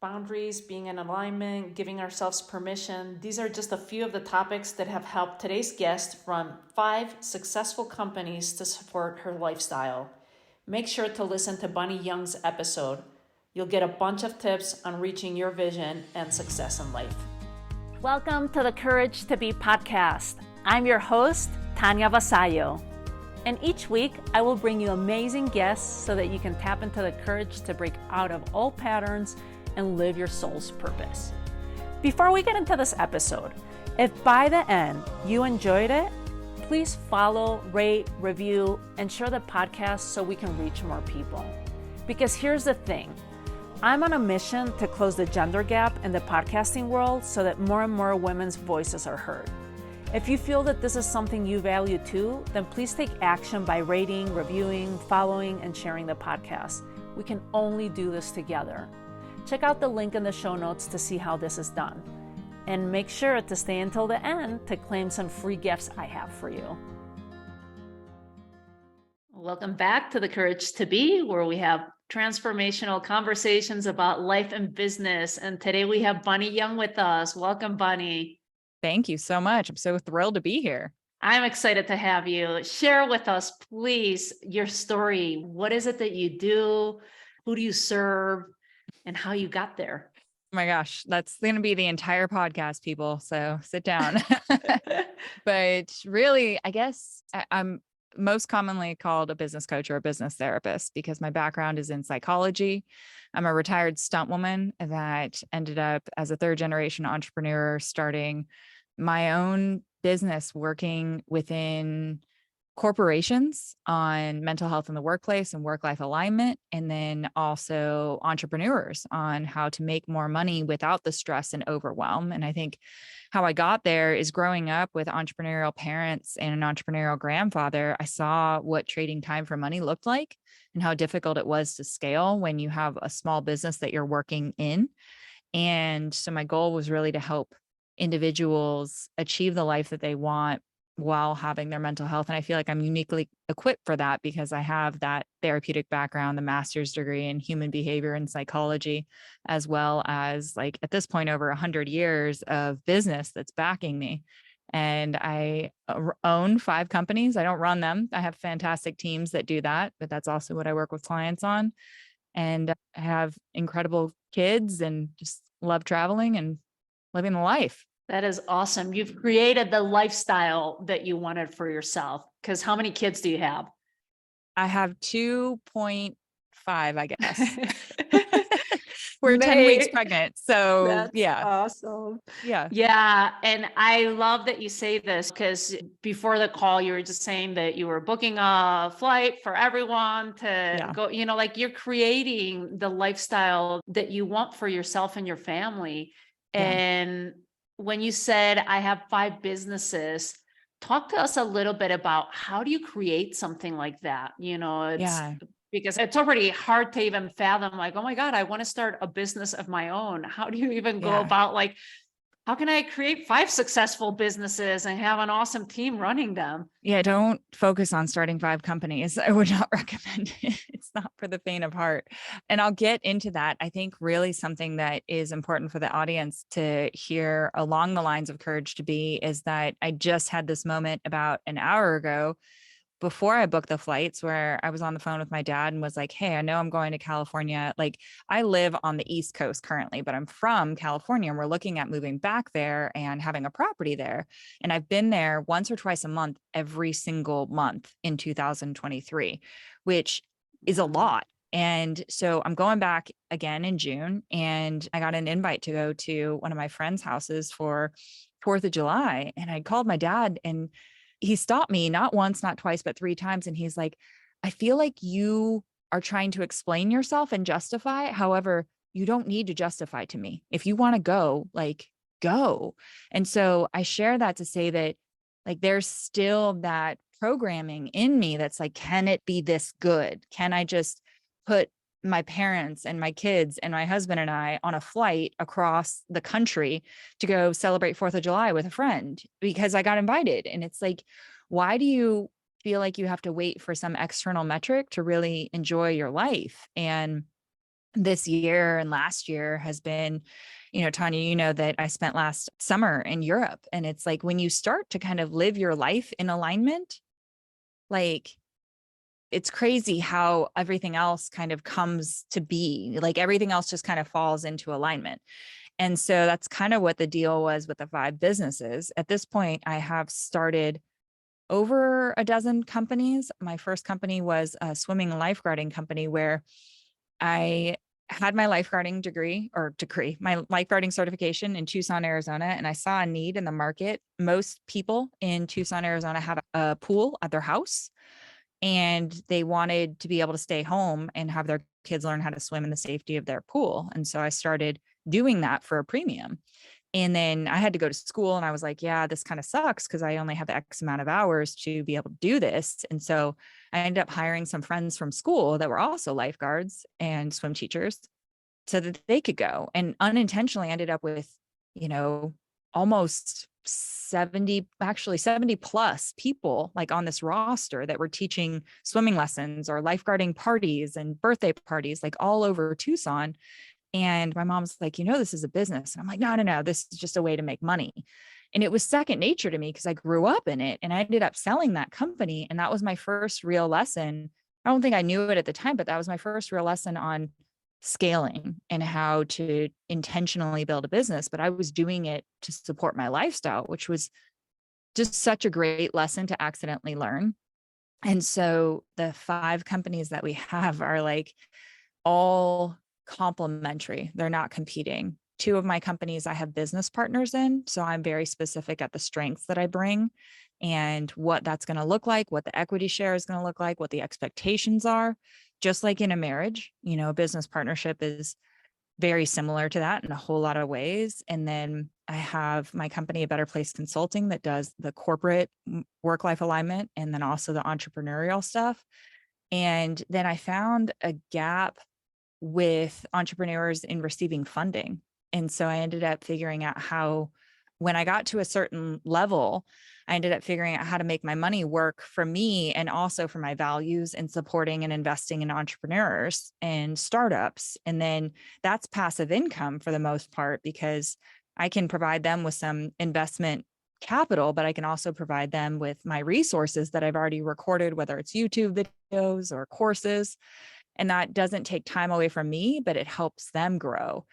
boundaries, being in alignment, giving ourselves permission. These are just a few of the topics that have helped today's guest run 5 successful companies to support her lifestyle. Make sure to listen to Bunny Young's episode. You'll get a bunch of tips on reaching your vision and success in life. Welcome to the Courage to Be podcast. I'm your host, Tanya Vasallo. And each week, I will bring you amazing guests so that you can tap into the courage to break out of old patterns and live your soul's purpose. Before we get into this episode, if by the end you enjoyed it, please follow, rate, review, and share the podcast so we can reach more people. Because here's the thing, I'm on a mission to close the gender gap in the podcasting world so that more and more women's voices are heard. If you feel that this is something you value too, then please take action by rating, reviewing, following, and sharing the podcast. We can only do this together. Check out the link in the show notes to see how this is done. And make sure to stay until the end to claim some free gifts I have for you. Welcome back to the Courage to Be, where we have transformational conversations about life and business. And today we have Bunny Young with us. Welcome, Bunny. Thank you so much. I'm so thrilled to be here. I'm excited to have you. Share with us, please, your story. What is it that you do? Who do you serve? And how you got there? Oh my gosh, that's going to be the entire podcast, people. So sit down. But really, I guess I'm most commonly called a business coach or a business therapist because my background is in psychology. I'm a retired stuntwoman that ended up as a third generation entrepreneur, starting my own business, working within corporations on mental health in the workplace and work-life alignment, and then also entrepreneurs on how to make more money without the stress and overwhelm. And I think how I got there is growing up with entrepreneurial parents and an entrepreneurial grandfather. I saw what trading time for money looked like and how difficult it was to scale when you have a small business that you're working in. And so my goal was really to help individuals achieve the life that they want while having their mental health. And I feel like I'm uniquely equipped for that because I have that therapeutic background, the master's degree in human behavior and psychology, as well as, like, at this point, over 100 years of business that's backing me. And I own 5 companies. I don't run them. I have fantastic teams that do that, but that's also what I work with clients on. And I have incredible kids and just love traveling and living the life. That is awesome. You've created the lifestyle that you wanted for yourself. Because how many kids do you have? I have 2.5, I guess. We're 10 weeks pregnant. So That's yeah. Awesome. Yeah. Yeah. And I love that you say this because before the call, you were just saying that you were booking a flight for everyone to go, like you're creating the lifestyle that you want for yourself and your family. Yeah. And when you said, I have 5 businesses, talk to us a little bit about how do you create something like that? Because it's already hard to even fathom, like, oh my God, I want to start a business of my own. How do you even go about, like, how can I create 5 successful businesses and have an awesome team running them? Yeah, don't focus on starting 5 companies. I would not recommend it. It's not for the faint of heart. And I'll get into that. I think really something that is important for the audience to hear along the lines of Courage to Be is that I just had this moment about an hour ago before I booked the flights where I was on the phone with my dad and was like, hey, I know I'm going to California. Like, I live on the East Coast currently, but I'm from California and we're looking at moving back there and having a property there. And I've been there once or twice a month, every single month in 2023, which is a lot. And so I'm going back again in June, and I got an invite to go to one of my friends' houses for 4th of July. And I called my dad, and he stopped me not once, not twice, but 3 times. And he's like, I feel like you are trying to explain yourself and justify. However, you don't need to justify to me. If you want to go, like, go. And so I share that to say that, like, there's still that programming in me that's like, can it be this good? Can I just put my parents and my kids and my husband and I on a flight across the country to go celebrate 4th of July with a friend because I got invited? And it's like, why do you feel like you have to wait for some external metric to really enjoy your life? And this year and last year has been, Tanya, that I spent last summer in Europe. And it's like when you start to kind of live your life in alignment, like it's crazy how everything else kind of comes to be. Like everything else just kind of falls into alignment. And so that's kind of what the deal was with the 5 businesses. At this point, I have started over a dozen companies. My first company was a swimming and lifeguarding company where I had my lifeguarding my lifeguarding certification in Tucson, Arizona, and I saw a need in the market. Most people in Tucson, Arizona have a pool at their house, and they wanted to be able to stay home and have their kids learn how to swim in the safety of their pool. And so I started doing that for a premium. And then I had to go to school, and I was like, yeah, this kind of sucks because I only have X amount of hours to be able to do this. And so I ended up hiring some friends from school that were also lifeguards and swim teachers so that they could go, and unintentionally ended up with, almost 70 plus people like on this roster that were teaching swimming lessons or lifeguarding parties and birthday parties, like all over Tucson. And my mom's like, this is a business. And I'm like, no, this is just a way to make money. And it was second nature to me because I grew up in it, and I ended up selling that company. And that was my first real lesson. I don't think I knew it at the time, but that was my first real lesson on scaling and how to intentionally build a business. But I was doing it to support my lifestyle, which was just such a great lesson to accidentally learn. And so the 5 companies that we have are like all complementary. They're not competing. 2 of my companies I have business partners in. So I'm very specific at the strengths that I bring and what that's going to look like, what the equity share is going to look like, what the expectations are. Just like in a marriage, a business partnership is very similar to that in a whole lot of ways. And then I have my company, A Better Place Consulting, that does the corporate work-life alignment and then also the entrepreneurial stuff. And then I found a gap with entrepreneurs in receiving funding. And so I ended up figuring out how, when I got to a certain level, I ended up figuring out how to make my money work for me and also for my values and supporting and investing in entrepreneurs and startups. And then that's passive income for the most part, because I can provide them with some investment capital, but I can also provide them with my resources that I've already recorded, whether it's YouTube videos or courses. And that doesn't take time away from me, but it helps them grow.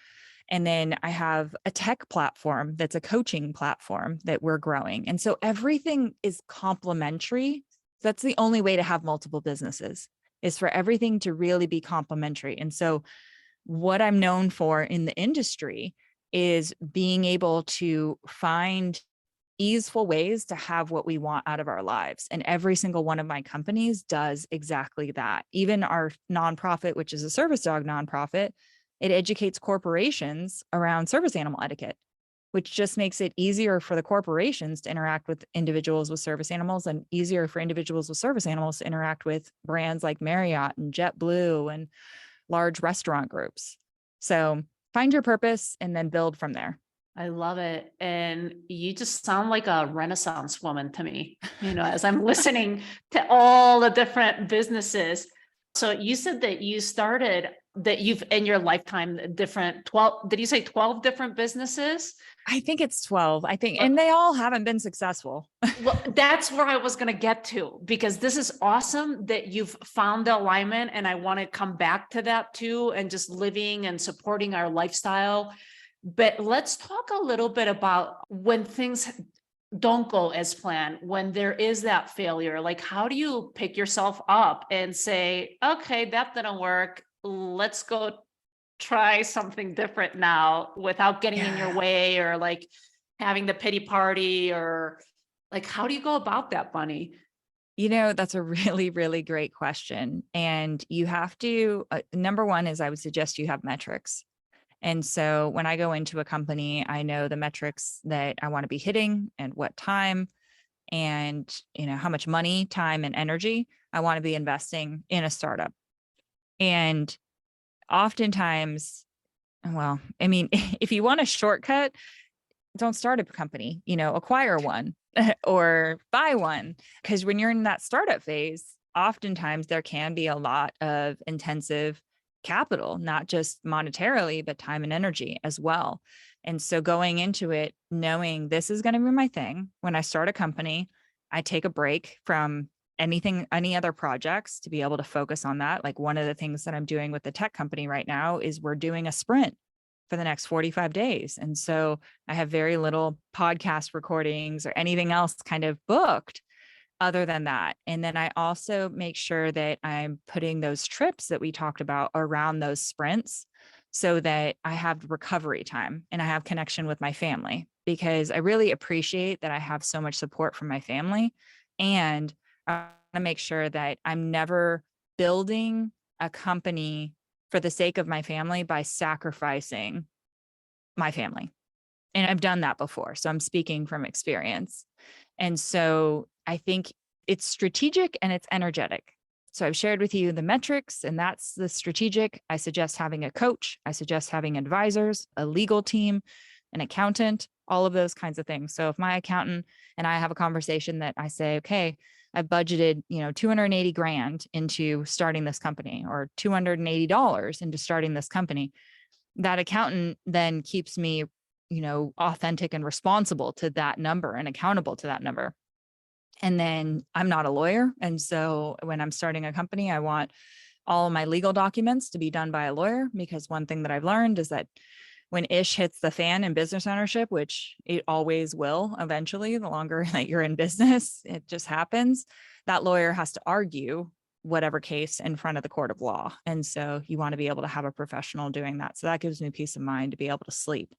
And then I have a tech platform that's a coaching platform that we're growing. And so everything is complementary. That's the only way to have multiple businesses, is for everything to really be complementary. And so what I'm known for in the industry is being able to find easeful ways to have what we want out of our lives. And every single one of my companies does exactly that. Even our nonprofit, which is a service dog nonprofit, it educates corporations around service animal etiquette, which just makes it easier for the corporations to interact with individuals with service animals, and easier for individuals with service animals to interact with brands like Marriott and JetBlue and large restaurant groups. So find your purpose and then build from there. I love it. And you just sound like a Renaissance woman to me, as I'm listening to all the different businesses. So you said that you've in your lifetime different 12, did you say 12 different businesses? I think it's 12. And they all haven't been successful. Well, that's where I was going to get to, because this is awesome that you've found the alignment. And I want to come back to that too, and just living and supporting our lifestyle. But let's talk a little bit about when things don't go as planned, when there is that failure. Like, how do you pick yourself up and say, okay, that didn't work. Let's go try something different now, without getting in your way or like having the pity party, or like, how do you go about that, Bunny? That's a really, really great question. And you have to, number one is I would suggest you have metrics. And so when I go into a company, I know the metrics that I want to be hitting and what time, and, how much money, time, and energy I want to be investing in a startup. And oftentimes, well, I mean, if you want a shortcut, don't start a company, acquire one or buy one. Because when you're in that startup phase, oftentimes there can be a lot of intensive capital, not just monetarily, but time and energy as well. And so going into it, knowing this is going to be my thing. When I start a company, I take a break from any other projects to be able to focus on that. Like one of the things that I'm doing with the tech company right now is we're doing a sprint for the next 45 days. And so I have very little podcast recordings or anything else kind of booked other than that. And then I also make sure that I'm putting those trips that we talked about around those sprints so that I have recovery time and I have connection with my family, because I really appreciate that I have so much support from my family. And I want to make sure that I'm never building a company for the sake of my family by sacrificing my family. And I've done that before. So I'm speaking from experience. And so I think it's strategic and it's energetic. So I've shared with you the metrics, and that's the strategic. I suggest having a coach. I suggest having advisors, a legal team, an accountant, all of those kinds of things. So if my accountant and I have a conversation that I say, okay, I budgeted, 280 grand into starting this company, or $280 into starting this company, that accountant then keeps me, authentic and responsible to that number and accountable to that number. And then I'm not a lawyer. And so when I'm starting a company, I want all of my legal documents to be done by a lawyer, because one thing that I've learned is that when ish hits the fan in business ownership, which it always will eventually, the longer that you're in business, it just happens, that lawyer has to argue whatever case in front of the court of law. And so you want to be able to have a professional doing that. So that gives me peace of mind to be able to sleep.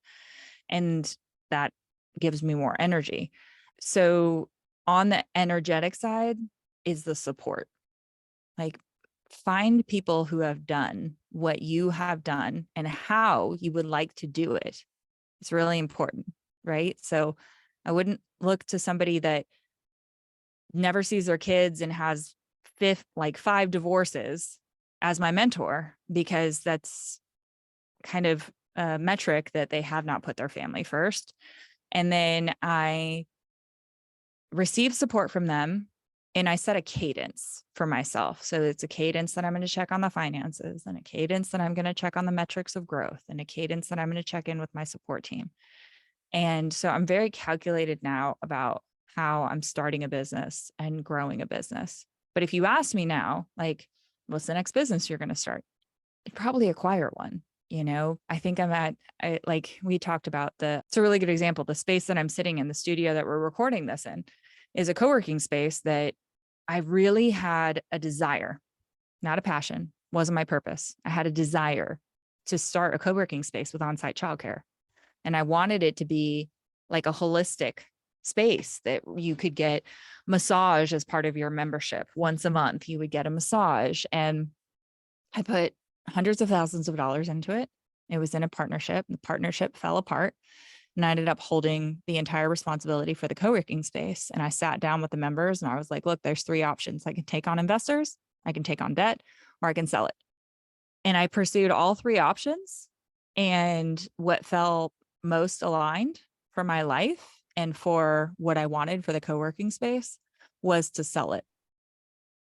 And that gives me more energy. So on the energetic side is the support. Like, find people who have done what you have done and how you would like to do it. It's really important, right? So I wouldn't look to somebody that never sees their kids and has 5 divorces as my mentor, because that's kind of a metric that they have not put their family first. And then I receive support from them, and I set a cadence for myself. So it's a cadence that I'm going to check on the finances, and a cadence that I'm going to check on the metrics of growth, and a cadence that I'm going to check in with my support team. And so I'm very calculated now about how I'm starting a business and growing a business. But if you ask me now, like, what's the next business you're going to start? I'd probably acquire one. I think like we talked about, it's a really good example. The space that I'm sitting in, the studio that we're recording this in, is a co-working space that I really had a desire, not a passion, wasn't my purpose. I had a desire to start a co-working space with on-site childcare. And I wanted it to be like a holistic space that you could get massage as part of your membership. Once a month, you would get a massage. And I put hundreds of thousands of dollars into it. It was in a partnership. The partnership fell apart, and I ended up holding the entire responsibility for the co-working space. And I sat down with the members and I was like, look, there's 3 options. I can take on investors, I can take on debt, or I can sell it. And I pursued all 3 options. And what felt most aligned for my life and for what I wanted for the co-working space was to sell it.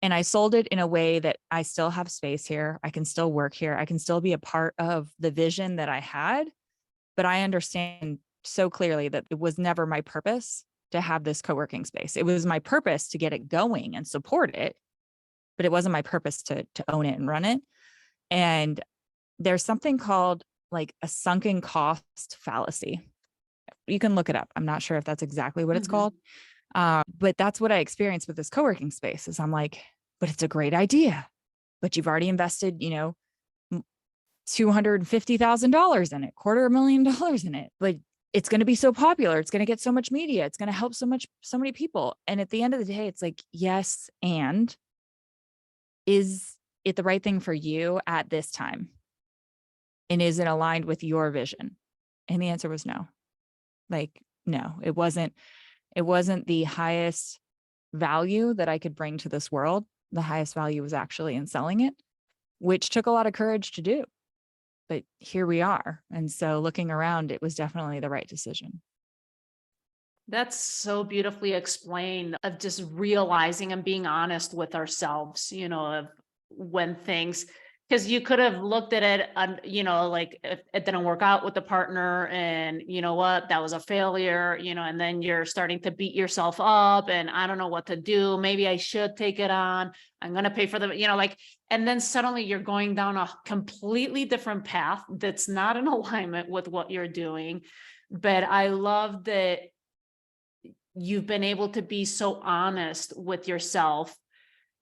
And I sold it in a way that I still have space here. I can still work here. I can still be a part of the vision that I had. But I understand so clearly that it was never my purpose to have this co-working space. It was my purpose to get it going and support it, but it wasn't my purpose to own it and run it. And there's something called like a sunken cost fallacy. You can look it up. I'm not sure if that's exactly what it's called. But that's what I experienced with this co-working space. Is I'm like, but it's a great idea, but you've already invested, $250,000 in it, $250,000 in it, but it's going to be so popular. It's going to get so much media. It's going to help so many people. And at the end of the day, it's like, yes. And is it the right thing for you at this time? And is it aligned with your vision? And the answer was no. Like, no, it wasn't the highest value that I could bring to this world. The highest value was actually in selling it, which took a lot of courage to do. But here we are. And so looking around, it was definitely the right decision. That's so beautifully explained, of just realizing and being honest with ourselves, of when things Because you could have looked at it, like if it didn't work out with the partner and you know what, that was a failure, and then you're starting to beat yourself up and I don't know what to do. Maybe I should take it on. I'm going to pay for the, and then suddenly you're going down a completely different path that's not in alignment with what you're doing. But I love that you've been able to be so honest with yourself,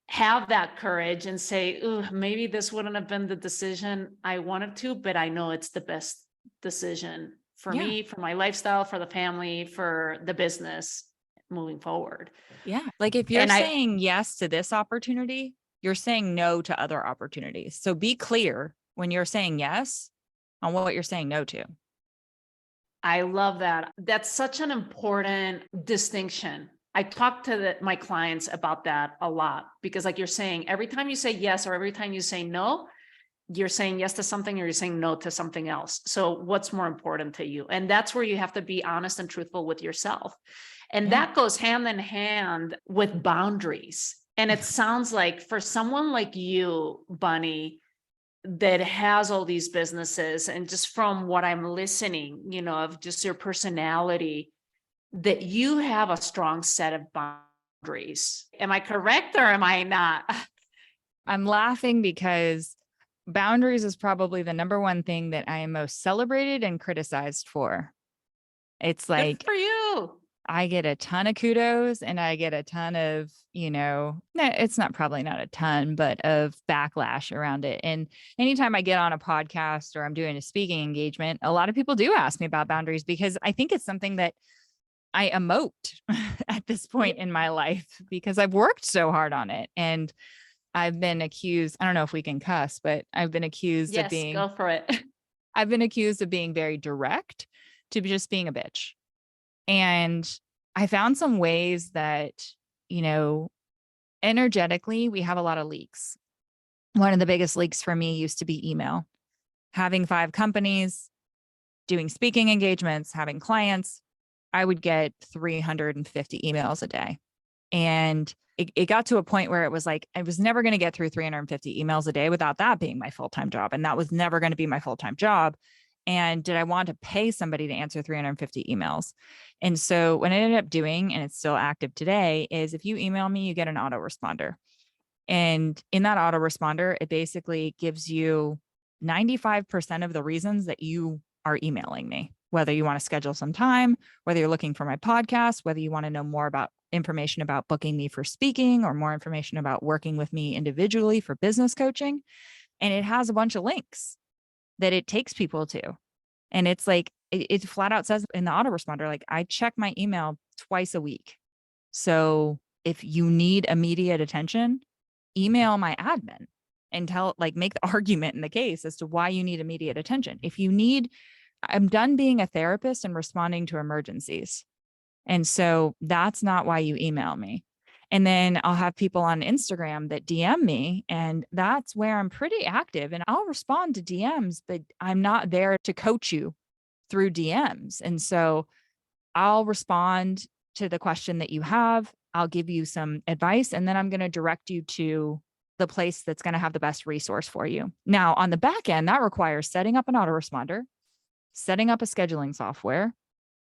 have that courage and say, "Ooh, maybe this wouldn't have been the decision I wanted to, but I know it's the best decision for Yeah. me, for my lifestyle, for the family, for the business moving forward." Yeah. Like if you're And I saying yes to this opportunity, you're saying no to other opportunities. So be clear when you're saying yes on what you're saying no to. I love that. That's such an important distinction. I talk to my clients about that a lot because like you're saying, every time you say yes or every time you say no, you're saying yes to something or you're saying no to something else. So what's more important to you? And that's where you have to be honest and truthful with yourself. And Yeah. that goes hand in hand with boundaries. And it sounds like for someone like you, Bunny, that has all these businesses, and just from what I'm listening, of just your personality, that you have a strong set of boundaries. Am I correct or am I not? I'm laughing because boundaries is probably the number one thing that I am most celebrated and criticized for. It's Good like for you. I get a ton of kudos and I get a ton of, no, it's not probably not a ton, but of backlash around it. And anytime I get on a podcast or I'm doing a speaking engagement, a lot of people do ask me about boundaries because I think it's something that I emote at this Yeah. point in my life because I've worked so hard on it. And I've been accused, I don't know if we can cuss, but Yes, go for it. I've been accused of being very direct to just being a bitch. And I found some ways that, you know, energetically, we have a lot of leaks. One of the biggest leaks for me used to be email. Having 5 companies, doing speaking engagements, having clients, I would get 350 emails a day. And it got to a point where it was like, I was never going to get through 350 emails a day without that being my full-time job. And that was never going to be my full-time job. And did I want to pay somebody to answer 350 emails? And so what I ended up doing, and it's still active today, is if you email me, you get an autoresponder. And in that autoresponder, it basically gives you 95% of the reasons that you are emailing me, whether you want to schedule some time, whether you're looking for my podcast, whether you want to know more about information about booking me for speaking or more information about working with me individually for business coaching. And it has a bunch of links that it takes people to. And it's like, it flat out says in the autoresponder, like I check my email twice a week. So if you need immediate attention, email my admin and make the argument in the case as to why you need immediate attention. If you need, I'm done being a therapist and responding to emergencies. And so that's not why you email me. And then I'll have people on Instagram that DM me, and that's where I'm pretty active and I'll respond to DMs, but I'm not there to coach you through DMs. And so I'll respond to the question that you have. I'll give you some advice, and then I'm going to direct you to the place that's going to have the best resource for you. Now, on the back end, that requires setting up an autoresponder, setting up a scheduling software,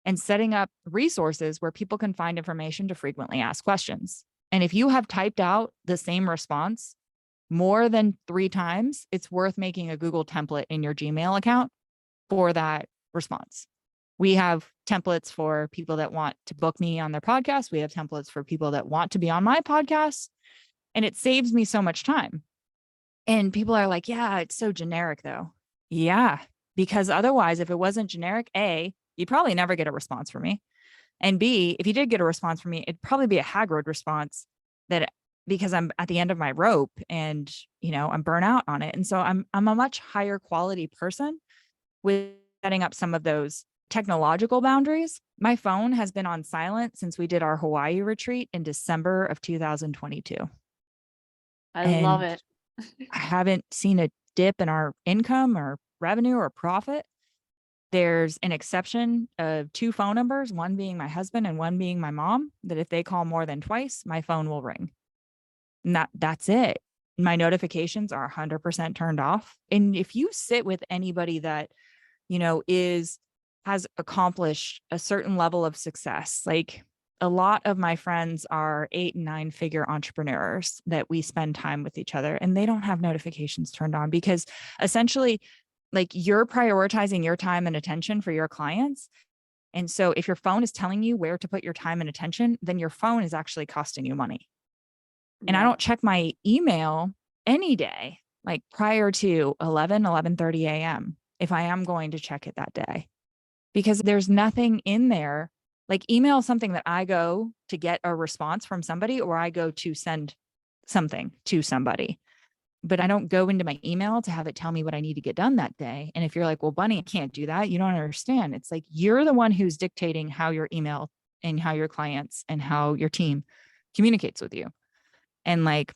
and setting up resources where people can find information to frequently ask questions. And if you have typed out the same response more than 3 times, it's worth making a Google template in your Gmail account for that response. We have templates for people that want to book me on their podcast. We have templates for people that want to be on my podcast. And it saves me so much time. And people are like, yeah, it's so generic though. Yeah, because otherwise, if it wasn't generic, A, you'd probably never get a response from me. And B, if you did get a response from me, it'd probably be a haggard response because I'm at the end of my rope and, I'm burnt out on it. And so I'm a much higher quality person with setting up some of those technological boundaries. My phone has been on silent since we did our Hawaii retreat in December of 2022. I love And it. I haven't seen a dip in our income or revenue or profit. There's an exception of 2 phone numbers, one being my husband and one being my mom, that if they call more than twice, my phone will ring. And that's it. My notifications are 100% turned off. And if you sit with anybody that, has accomplished a certain level of success, like a lot of my friends are 8 and 9 figure entrepreneurs that we spend time with each other, and they don't have notifications turned on because essentially, like, you're prioritizing your time and attention for your clients. And so if your phone is telling you where to put your time and attention, then your phone is actually costing you money. And I Yeah. don't check my email any day, like prior to 11:30 a.m. if I am going to check it that day, because there's nothing in there. Like, email is something that I go to get a response from somebody, or I go to send something to somebody, but I don't go into my email to have it tell me what I need to get done that day. And if you're like, well, Bunny, I can't do that, you don't understand. It's like, you're the one who's dictating how your email and how your clients and how your team communicates with you. And like,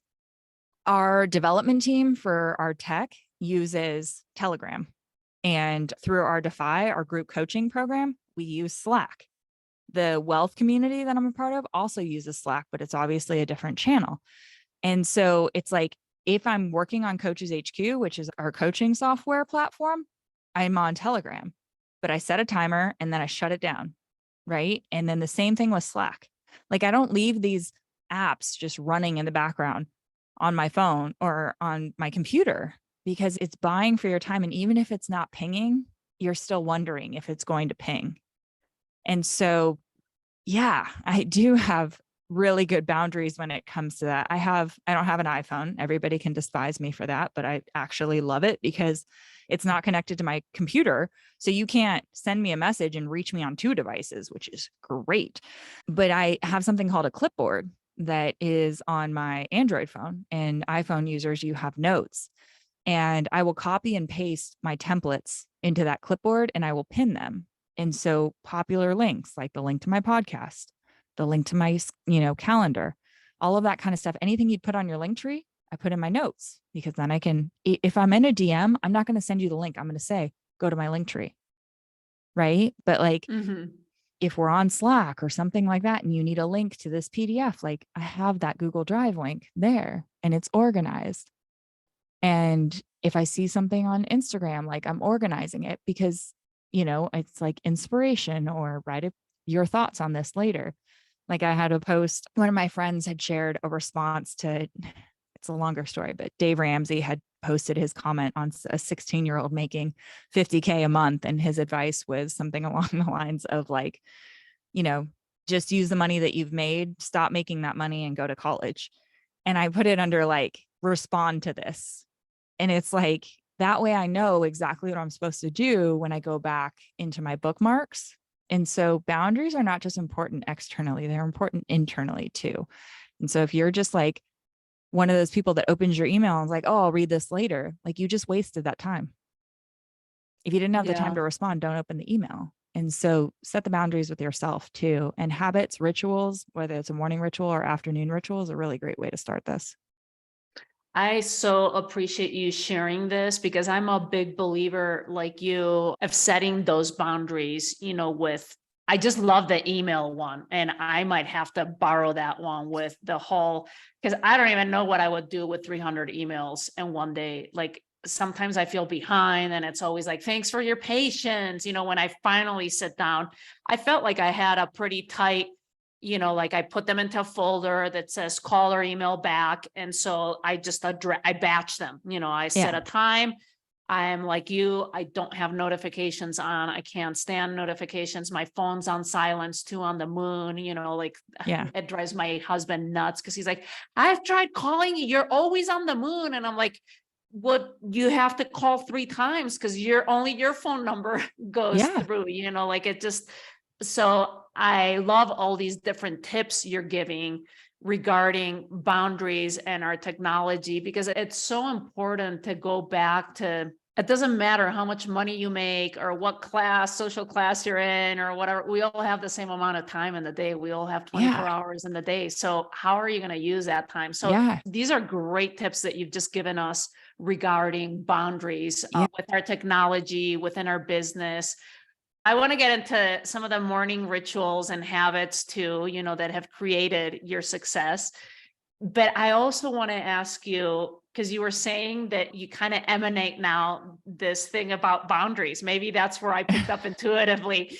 our development team for our tech uses Telegram. And through our Defy, our group coaching program, we use Slack. The wealth community that I'm a part of also uses Slack, but it's obviously a different channel. And so it's like, if I'm working on Coaches HQ, which is our coaching software platform, I'm on Telegram, but I set a timer and then I shut it down. Right. And then the same thing with Slack. Like, I don't leave these apps just running in the background on my phone or on my computer, because it's buying for your time. And even if it's not pinging, you're still wondering if it's going to ping. And so, yeah, I do have really good boundaries when it comes to that. I don't have an iPhone. Everybody can despise me for that, but I actually love it because it's not connected to my computer. So you can't send me a message and reach me on 2 devices, which is great. But I have something called a clipboard that is on my Android phone, and iPhone users, you have notes, and I will copy and paste my templates into that clipboard and I will pin them. And so popular links, like the link to my podcast, the link to my, calendar, all of that kind of stuff, anything you'd put on your link tree, I put in my notes, because then I can, if I'm in a DM, I'm not going to send you the link. I'm going to say, go to my link tree. Right. But like, if we're on Slack or something like that, and you need a link to this PDF, like, I have that Google Drive link there and it's organized. And if I see something on Instagram, like, I'm organizing it because, it's like inspiration, or write your thoughts on this later. Like, I had a post, one of my friends had shared a response to, it's a longer story, but Dave Ramsey had posted his comment on a 16-year-old making $50K a month. And his advice was something along the lines of like, just use the money that you've made, stop making that money and go to college. And I put it under like, respond to this. And it's like, that way I know exactly what I'm supposed to do when I go back into my bookmarks. And so boundaries are not just important externally, they're important internally too. And so if you're just like one of those people that opens your email and is like, oh, I'll read this later, like, you just wasted that time. If you didn't have the time to respond, don't open the email. And so set the boundaries with yourself too. And habits, rituals, whether it's a morning ritual or afternoon ritual, is a really great way to start this. I so appreciate you sharing this, because I'm a big believer, like you, of setting those boundaries, I just love the email one, and I might have to borrow that one with the whole, because I don't even know what I would do with 300 emails in one day. Like, sometimes I feel behind, and it's always like, thanks for your patience. When I finally sit down, I felt like I had a pretty tight, like, I put them into a folder that says call or email back. And so I just I batch them, I set a time. I'm like you, I don't have notifications on. I can't stand notifications. My phone's on silence too, on the moon, like, it drives my husband nuts, because he's like, I've tried calling you, you're always on the moon. And I'm like, well, you have to call 3 times because your phone number goes through, like, it just, so I love all these different tips you're giving regarding boundaries and our technology, because it's so important to go back to, it doesn't matter how much money you make or what social class you're in or whatever. We all have the same amount of time in the day. We all have 24 hours in the day. So how are you going to use that time? So these are great tips that you've just given us regarding boundaries with our technology, within our business. I want to get into some of the morning rituals and habits too, that have created your success. But I also want to ask you, because you were saying that you kind of emanate now this thing about boundaries. Maybe that's where I picked up intuitively,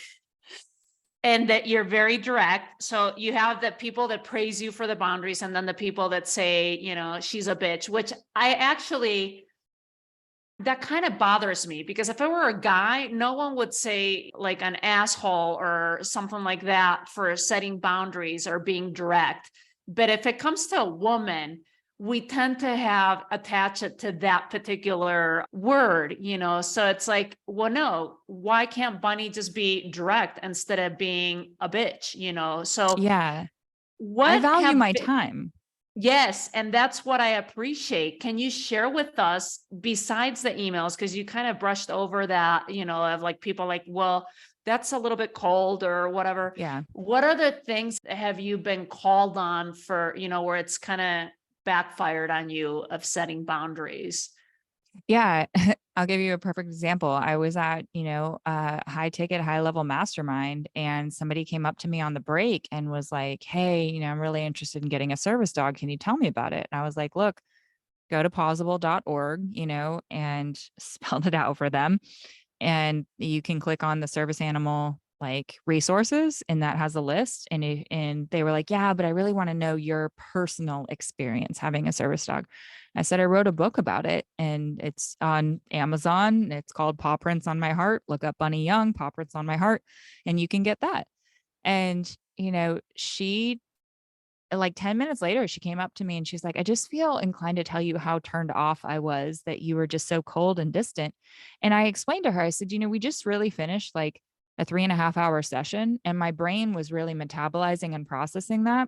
and that you're very direct. So you have the people that praise you for the boundaries, and then the people that say, she's a bitch, which I actually, that kind of bothers me, because if I were a guy, no one would say like an asshole or something like that for setting boundaries or being direct. But if it comes to a woman, we tend to have attach it to that particular word, So it's like, well, no, why can't Bunny just be direct instead of being a bitch, So Yeah. I what value have my been, time. yes, and that's what I appreciate. Can you share with us, besides the emails, because you kind of brushed over that, of like people like, well, that's a little bit cold or whatever. Yeah. What other things have you been called on for, where it's kind of backfired on you of setting boundaries? Yeah. I'll give you a perfect example. I was at, a high ticket, high level mastermind, and somebody came up to me on the break and was like, hey, I'm really interested in getting a service dog. Can you tell me about it? And I was like, look, go to pausable.org, and spelled it out for them. And you can click on the service animal like resources, and that has a list. And they were like, yeah, but I really want to know your personal experience having a service dog. I said, I wrote a book about it, and it's on Amazon. It's called Paw Prints on My Heart. Look up Bunny Young, Paw Prints on My Heart, and you can get that. And, she, like 10 minutes later, she came up to me and she's like, I just feel inclined to tell you how turned off I was that you were just so cold and distant. And I explained to her, I said, we just really finished like a 3.5 hour session, and my brain was really metabolizing and processing that.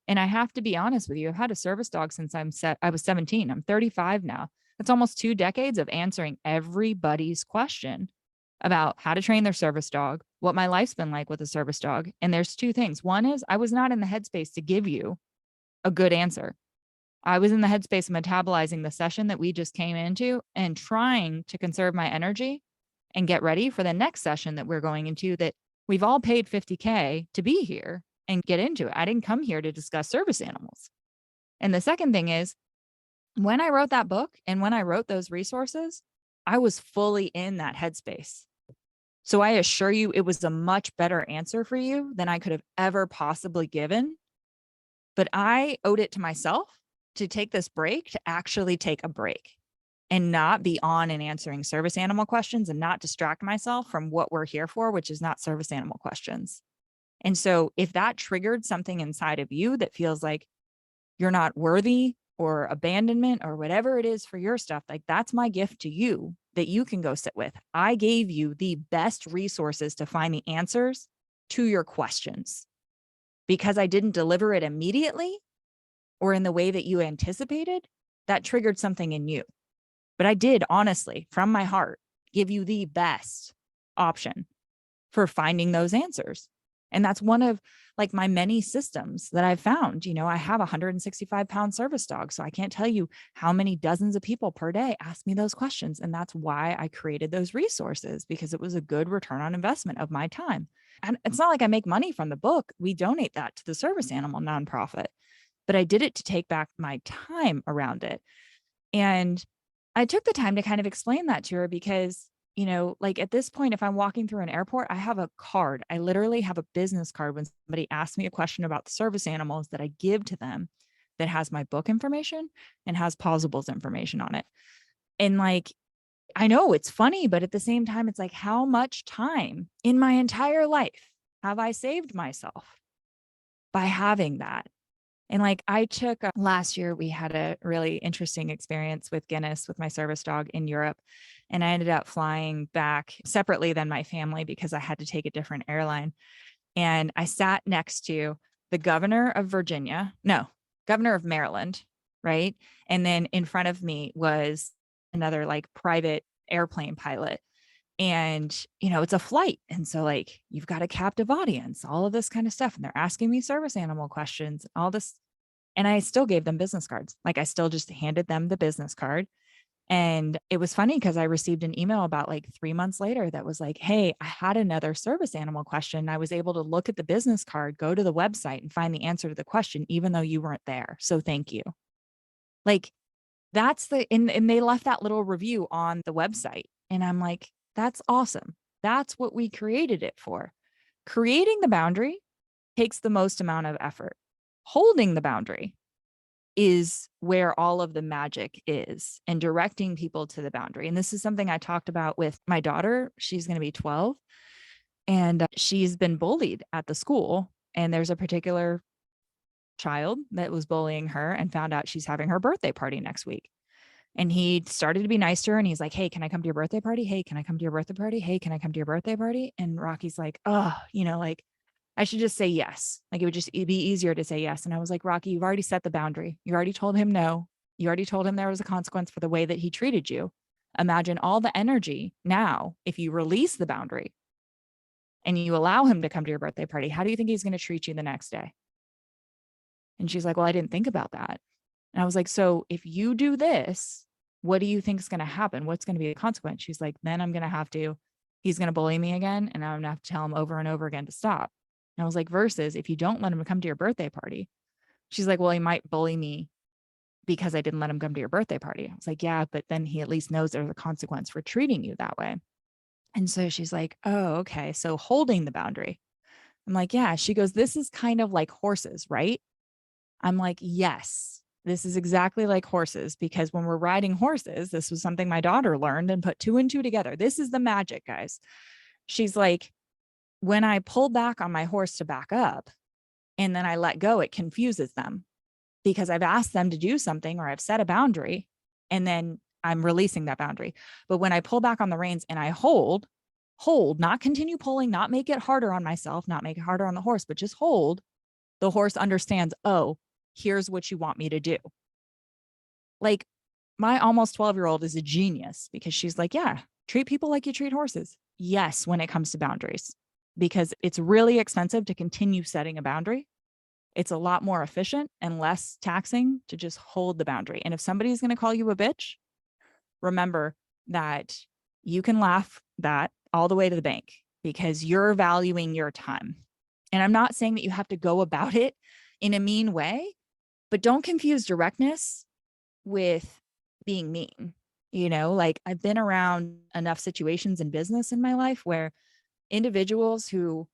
And I have to be honest with you, I've had a service dog since I was 17. I'm 35 now. That's almost 2 decades of answering everybody's question about how to train their service dog, what my life's been like with a service dog. And there's two things. One is I was not in the headspace to give you a good answer. I was in the headspace of metabolizing the session that we just came into and trying to conserve my energy and get ready for the next session that we're going into, that we've all paid 50K to be here and get into it. I didn't come here to discuss service animals. And the second thing is, when I wrote that book and when I wrote those resources, I was fully in that headspace. So I assure you, it was a much better answer for you than I could have ever possibly given. But I owed it to myself to take this break, to actually take a break and not be on and answering service animal questions and not distract myself from what we're here for, which is not service animal questions. And so if that triggered something inside of you that feels like you're not worthy or abandonment or whatever it is for your stuff, like that's my gift to you that you can go sit with. I gave you the best resources to find the answers to your questions. Because I didn't deliver it immediately or in the way that you anticipated, that triggered something in you. But I did, honestly, from my heart, give you the best option for finding those answers. And that's one of like my many systems that I've found. I have a 165-pound service dog, so I can't tell you how many dozens of people per day ask me those questions. And that's why I created those resources, because it was a good return on investment of my time. And it's not like I make money from the book. We donate that to the service animal nonprofit, but I did it to take back my time around it. And I took the time to kind of explain that to her because, like at this point, if I'm walking through an airport, I have a card. I literally have a business card when somebody asks me a question about the service animals that I give to them that has my book information and has Pausable's information on it. And like, I know it's funny, but at the same time, it's like, how much time in my entire life have I saved myself by having that? And like I took last year, we had a really interesting experience with Guinness with my service dog in Europe. And I ended up flying back separately than my family because I had to take a different airline. And I sat next to the governor of governor of Maryland, right? And then in front of me was another like private airplane pilot. And, it's a flight. And so like, you've got a captive audience, all of this kind of stuff. And they're asking me service animal questions, all this. And I still gave them business cards. Like I still just handed them the business card. And it was funny because I received an email about like 3 months later that was like, hey, I had another service animal question. I was able to look at the business card, go to the website and find the answer to the question, even though you weren't there. So thank you. Like that's and they left that little review on the website. And I'm like, that's awesome. That's what we created it for. Creating the boundary takes the most amount of effort. Holding the boundary is where all of the magic is, and directing people to the boundary. And this is something I talked about with my daughter. She's going to be 12 and she's been bullied at the school. And there's a particular child that was bullying her and found out she's having her birthday party next week. And he started to be nice to her. And he's like, hey, can I come to your birthday party? Hey, can I come to your birthday party? Hey, can I come to your birthday party? And Rocky's like, oh, like I should just say yes. Like it would just be easier to say yes. And I was like, Rocky, you've already set the boundary. You already told him no. You already told him there was a consequence for the way that he treated you. Imagine all the energy now if you release the boundary and you allow him to come to your birthday party. How do you think he's going to treat you the next day? And she's like, well, I didn't think about that. And I was like, so if you do this, what do you think is going to happen? What's going to be the consequence? She's like, then he's going to bully me again. And I'm going to have to tell him over and over again to stop. And I was like, versus if you don't let him come to your birthday party, she's like, well, he might bully me because I didn't let him come to your birthday party. I was like, yeah, but then he at least knows there's a consequence for treating you that way. And so she's like, oh, okay. So holding the boundary. I'm like, yeah. She goes, this is kind of like horses, right? I'm like, yes, this is exactly like horses, because when we're riding horses, this was something my daughter learned and put 2 and 2 together. This is the magic, guys. She's like, when I pull back on my horse to back up and then I let go, it confuses them because I've asked them to do something or I've set a boundary and then I'm releasing that boundary. But when I pull back on the reins and I hold, not continue pulling, not make it harder on myself, not make it harder on the horse, but just hold, the horse understands, oh, here's what you want me to do. Like my almost 12-year-old is a genius because she's like, yeah, treat people like you treat horses. Yes, when it comes to boundaries, because it's really expensive to continue setting a boundary. It's a lot more efficient and less taxing to just hold the boundary. And if somebody's going to call you a bitch, remember that you can laugh that all the way to the bank because you're valuing your time. And I'm not saying that you have to go about it in a mean way, but don't confuse directness with being mean. Like I've been around enough situations in business in my life where individuals who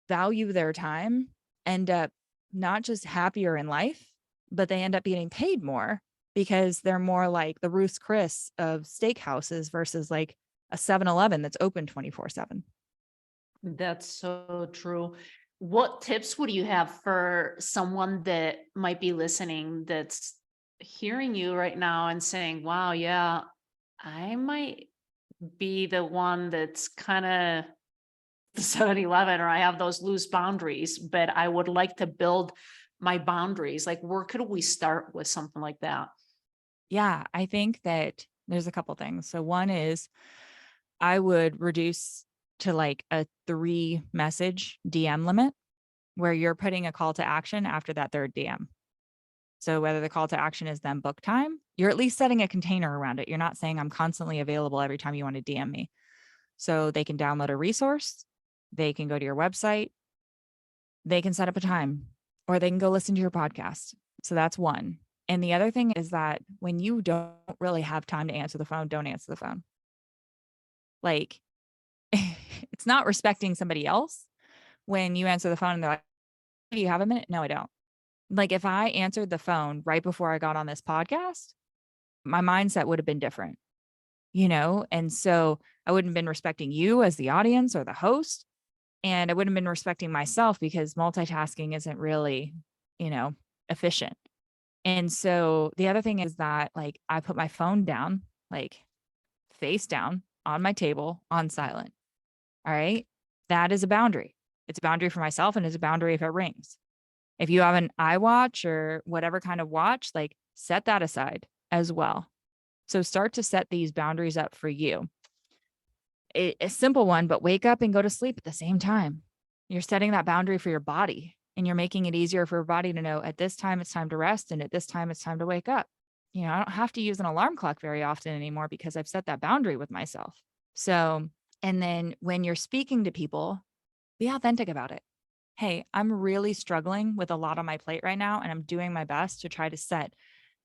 value their time end up not just happier in life, but they end up getting paid more because they're more like the Ruth's Chris of steakhouses versus like a 7-Eleven that's open 24/7. That's so true. What tips would you have for someone that might be listening that's hearing you right now and saying, wow, yeah, I might be the one that's kind of the 7-Eleven, or I have those loose boundaries, but I would like to build my boundaries. Like, where could we start with something like that? Yeah, I think that there's a couple things. So one is I would reduce to like a 3-message DM limit where you're putting a call to action after that third DM. So whether the call to action is then book time, you're at least setting a container around it. You're not saying I'm constantly available every time you want to DM me. So they can download a resource, they can go to your website, they can set up a time, or they can go listen to your podcast. So that's one. And the other thing is that when you don't really have time to answer the phone, don't answer the phone. Like it's not respecting somebody else when you answer the phone and they're like, do you have a minute? No, I don't. Like if I answered the phone right before I got on this podcast, my mindset would have been different, And so I wouldn't have been respecting you as the audience or the host. And I wouldn't have been respecting myself because multitasking isn't really, efficient. And so the other thing is that like I put my phone down, like face down on my table on silent. All right. That is a boundary. It's a boundary for myself and it's a boundary if it rings. If you have an iWatch or whatever kind of watch, like set that aside as well. So start to set these boundaries up for you. A simple one, but wake up and go to sleep at the same time. You're setting that boundary for your body and you're making it easier for your body to know at this time, it's time to rest. And at this time, it's time to wake up. I don't have to use an alarm clock very often anymore because I've set that boundary with myself. So, and then when you're speaking to people, be authentic about it. Hey, I'm really struggling with a lot on my plate right now, and I'm doing my best to try to set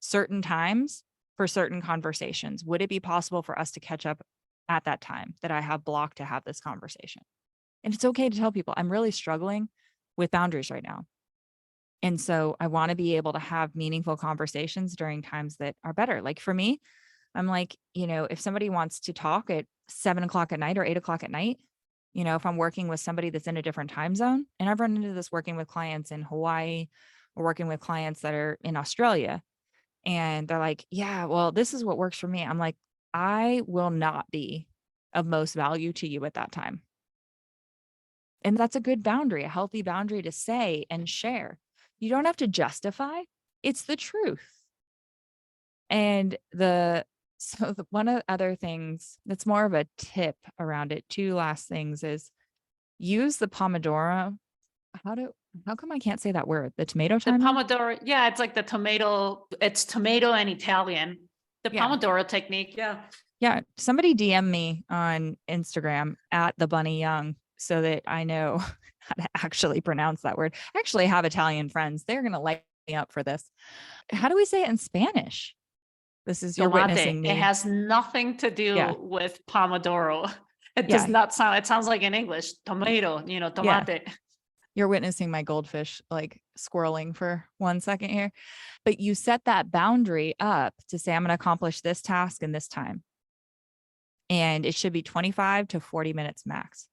certain times for certain conversations. Would it be possible for us to catch up at that time that I have blocked to have this conversation? And it's okay to tell people I'm really struggling with boundaries right now. And so I want to be able to have meaningful conversations during times that are better. Like for me, I'm like, if somebody wants to talk at 7 o'clock at night or 8 o'clock at night, if I'm working with somebody that's in a different time zone, and I've run into this working with clients in Hawaii or working with clients that are in Australia, and they're like, yeah, well, this is what works for me. I'm like, I will not be of most value to you at that time. And that's a good boundary, a healthy boundary to say and share. You don't have to justify. It's the truth. And one of the other things that's more of a tip around it, two last things is use the Pomodoro. How come I can't say that word? The tomato The timer? Pomodoro, yeah, it's like the tomato, it's tomato and Italian. The Yeah. Pomodoro technique, yeah. Yeah. Somebody DM me on Instagram at the Bunny Young so that I know how to actually pronounce that word. I actually have Italian friends. They're going to light me up for this. How do we say it in Spanish? This is you're Tomate. witnessing It me. has nothing to Yeah. do with Pomodoro. It does Yeah. not sound, it sounds like in English, tomato, Yeah. tomate. You're witnessing my goldfish like squirreling for 1 second here. But you set that boundary up to say, I'm going to accomplish this task in this time. And it should be 25 to 40 minutes max.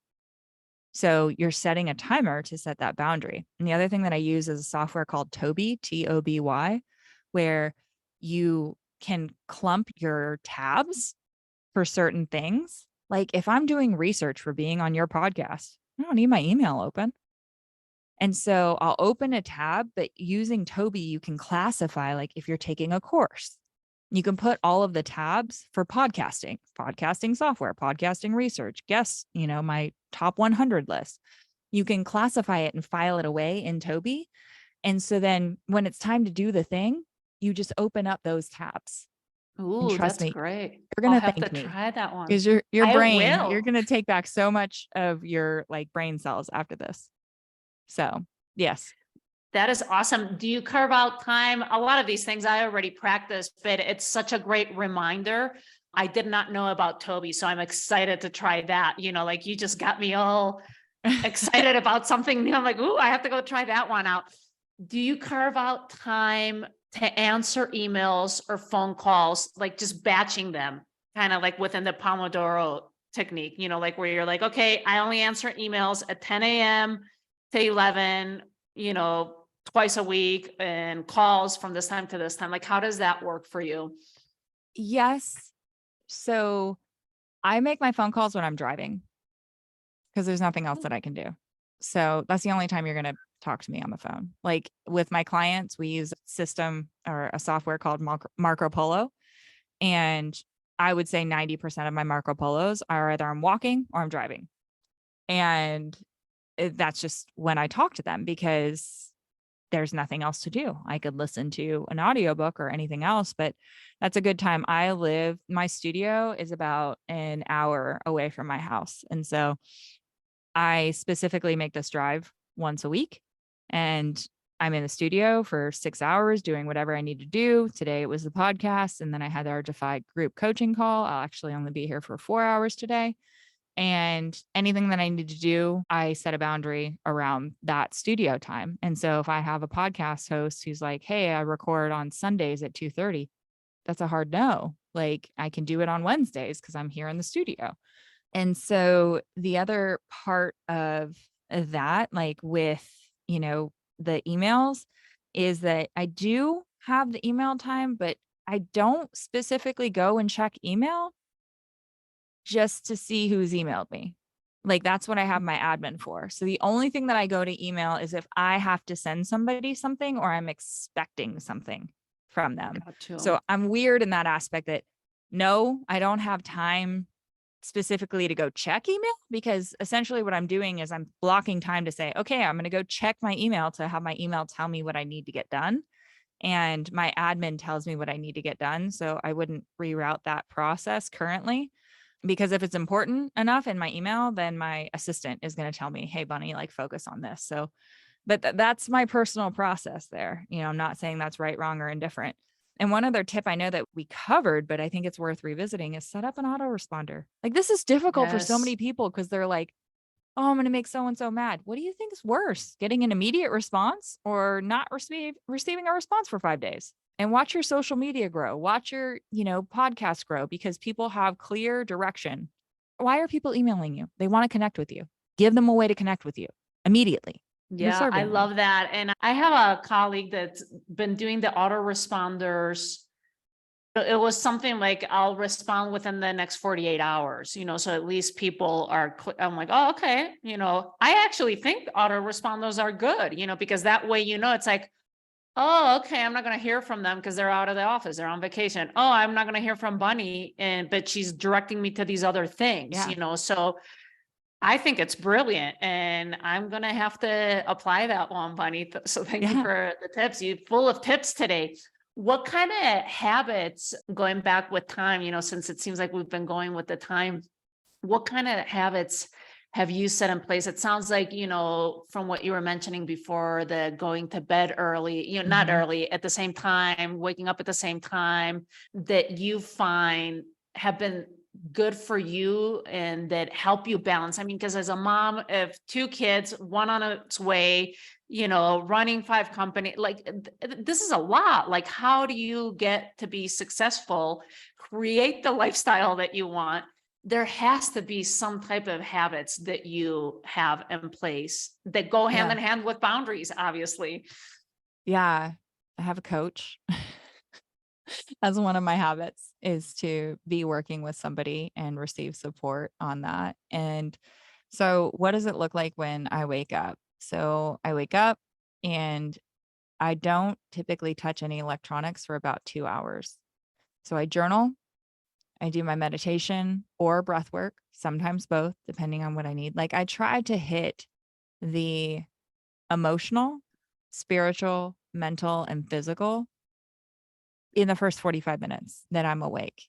So you're setting a timer to set that boundary. And the other thing that I use is a software called Toby, Toby, where you can clump your tabs for certain things. Like if I'm doing research for being on your podcast, I don't need my email open. And so I'll open a tab, but using Toby, you can classify like if you're taking a course, you can put all of the tabs for podcasting software, podcasting research, guests, my top 100 list. You can classify it and file it away in Toby. And so then when it's time to do the thing, you just open up those tabs. And Ooh, trust that's me, great. you're I'll going to have to thank me try that one. because your I brain, you're will. going to take back so much of your like brain cells after this. So, yes. That is awesome. Do you carve out time? A lot of these things I already practice, but it's such a great reminder. I did not know about Toby, so I'm excited to try that. Like you just got me all excited about something new. I'm like, ooh, I have to go try that one out. Do you carve out time to answer emails or phone calls, like just batching them, kind of like within the Pomodoro technique, like where you're like, okay, I only answer emails at 10 a.m. to 11, twice a week and calls from this time to this time. Like, how does that work for you? Yes. So I make my phone calls when I'm driving because there's nothing else that I can do. So that's the only time you're going to talk to me on the phone. Like with my clients, we use a system or a software called Marco Polo. And I would say 90% of my Marco Polos are either I'm walking or I'm driving. And that's just when I talk to them because there's nothing else to do. I could listen to an audiobook or anything else, but that's a good time. My studio is about an hour away from my house. And so I specifically make this drive once a week and I'm in the studio for 6 hours doing whatever I need to do. Today it was the podcast. And then I had our Defy group coaching call. I'll actually only be here for 4 hours today. And anything that I need to do, I set a boundary around that studio time. And so if I have a podcast host who's like, hey, I record on Sundays at 2:30, that's a hard no. Like I can do it on Wednesdays because I'm here in the studio. And so the other part of that, like with, the emails is that I do have the email time, but I don't specifically go and check email just to see who's emailed me. Like that's what I have my admin for. So the only thing that I go to email is if I have to send somebody something or I'm expecting something from them. So I'm weird in that aspect that no, I don't have time specifically to go check email because essentially what I'm doing is I'm blocking time to say, okay, I'm going to go check my email to have my email tell me what I need to get done. and my admin tells me what I need to get done. So I wouldn't reroute that process currently, because if it's important enough in my email, then my assistant is going to tell me, hey, Bunny, like focus on this. So, but that's my personal process there. I'm not saying that's right, wrong, or indifferent. And one other tip I know that we covered, but I think it's worth revisiting, is set up an autoresponder. Like, this is difficult for so many Yes. people because they're like, oh, I'm going to make so-and-so mad. What do you think is worse, getting an immediate response or not receiving a response for 5 days? And watch your social media grow, watch your, podcast grow, because people have clear direction. Why are people emailing you? They want to connect with you. Give them a way to cconnect with you immediately. You're Yeah, I serving them. love that. And I have a colleague that's been doing the autoresponders. It was something like, I'll respond within the next 48 hours, so at least people are, I'm like, oh, okay. I actually think autoresponders are good, because that way, it's like, oh, okay, I'm not going to hear from them because they're out of the office, they're on vacation. Oh, I'm not going to hear from Bunny, but she's directing me to these other things, Yeah. so I think it's brilliant, and I'm going to have to apply that one, Bunny. So thank you Yeah. for the tips. You're full of tips today. What kind of habits, going back with time, since it seems like we've been going with the time, what kind of habits have you set in place? It sounds like, from what you were mentioning before, the going to bed early, not Mhm. early, at the same time, waking up at the same time, that you find have been good for you and that help you balance. I mean, because as a mom of two kids, one on its way, running 5 company, like this is a lot. Like, how do you get to be successful, create the lifestyle that you want? There has to be some type of habits that you have in place that go hand Yeah. in hand with boundaries, obviously. Yeah. I have a coach. As one of my habits is to be working with somebody and receive support on that. And so what does it look like when I wake up? So I wake up and I don't typically touch any electronics for about 2 hours. So I journal, I do my meditation or breath work, sometimes both, depending on what I need. Like, I try to hit the emotional, spiritual, mental, and physical in the first 45 minutes that I'm awake.